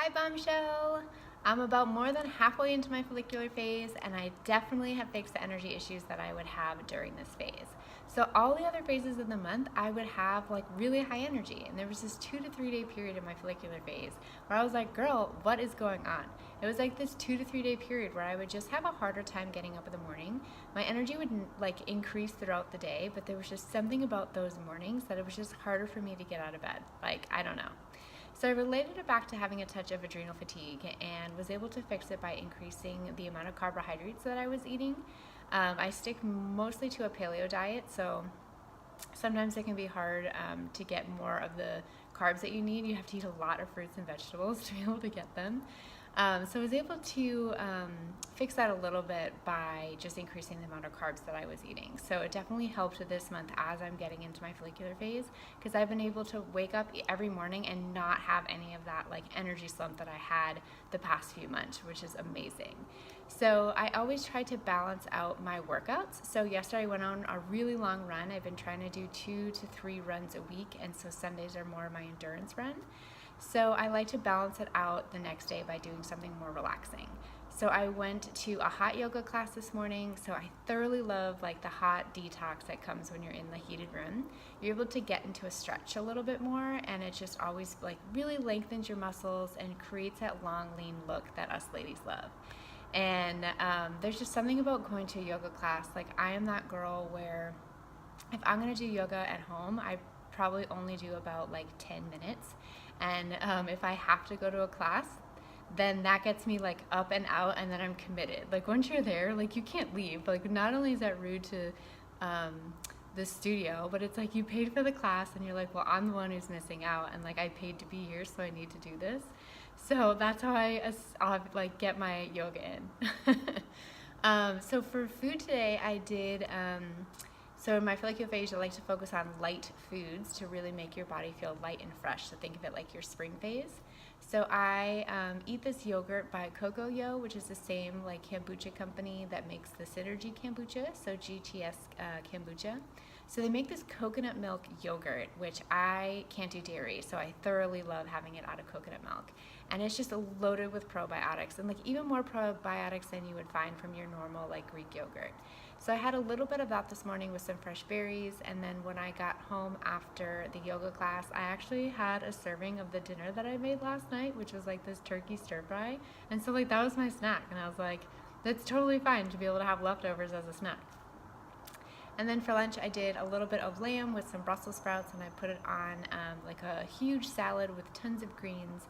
Hi Bombshell! I'm about more than halfway into my follicular phase, and I definitely have fixed the energy issues that I would have during this phase. So all the other phases of the month, I would have like really high energy, and there was this 2 to 3 day period in my follicular phase where I was like, girl, what is going on? It was like this 2 to 3 day period where I would just have a harder time getting up in the morning. My energy would like increase throughout the day, but there was just something about those mornings that it was just harder for me to get out of bed. Like, I don't know. So I related it back to having a touch of adrenal fatigue and was able to fix it by increasing the amount of carbohydrates that I was eating. I stick mostly to a paleo diet, so sometimes it can be hard to get more of the carbs that you need. You have to eat a lot of fruits and vegetables to be able to get them. So I was able to fix that a little bit by just increasing the amount of carbs that I was eating. So it definitely helped this month as I'm getting into my follicular phase, because I've been able to wake up every morning and not have any of that like energy slump that I had the past few months, which is amazing. So I always try to balance out my workouts. So yesterday I went on a really long run. I've been trying to do 2 to 3 runs a week, and so Sundays are more my endurance run. So I like to balance it out the next day by doing something more relaxing. So I went to a hot yoga class this morning. So I thoroughly love like the hot detox that comes when you're in the heated room. You're able to get into a stretch a little bit more, and it just always like really lengthens your muscles and creates that long, lean look that us ladies love. And there's just something about going to a yoga class. Like, I am that girl where if I'm gonna do yoga at home, I probably only do about like 10 minutes. And if I have to go to a class, then that gets me like up and out, and then I'm committed. Like, once you're there, like, you can't leave. Like, not only is that rude to the studio, but it's like you paid for the class and you're like, well, I'm the one who's missing out, and like I paid to be here, so I need to do this. So that's how I'll like get my yoga in. So for food today, I did so in my follicular phase, I like to focus on light foods to really make your body feel light and fresh. So think of it like your spring phase. So I eat this yogurt by Coco-Yo, which is the same like kombucha company that makes the Synergy kombucha, so GTS kombucha. So they make this coconut milk yogurt, which I can't do dairy, so I thoroughly love having it out of coconut milk. And it's just loaded with probiotics, and like even more probiotics than you would find from your normal like Greek yogurt. So I had a little bit of that this morning with some fresh berries, and then when I got home after the yoga class, I actually had a serving of the dinner that I made last night, which was like this turkey stir fry. And so like that was my snack, and I was like, that's totally fine to be able to have leftovers as a snack. And then for lunch, I did a little bit of lamb with some Brussels sprouts, and I put it on like a huge salad with tons of greens.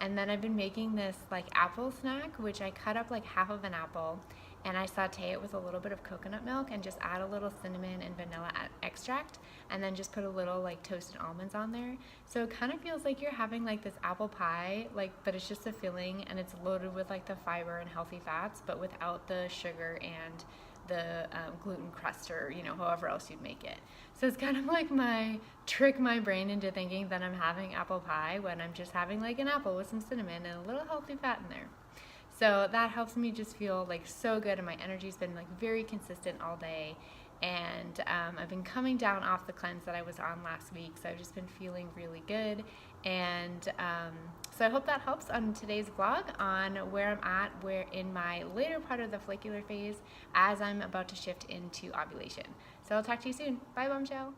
And then I've been making this like apple snack, which I cut up like half of an apple, and I saute it with a little bit of coconut milk and just add a little cinnamon and vanilla extract, and then just put a little like toasted almonds on there. So it kind of feels like you're having like this apple pie, like, but it's just a filling, and it's loaded with like the fiber and healthy fats, but without the sugar and the gluten crust, or however else you'd make it. So it's kind of like trick my brain into thinking that I'm having apple pie when I'm just having like an apple with some cinnamon and a little healthy fat in there. So that helps me just feel like so good, and my energy's been like very consistent all day. And I've been coming down off the cleanse that I was on last week, so I've just been feeling really good. And so I hope that helps on today's vlog on where I'm at, where in my later part of the follicular phase as I'm about to shift into ovulation. So I'll talk to you soon. Bye, Bombshell.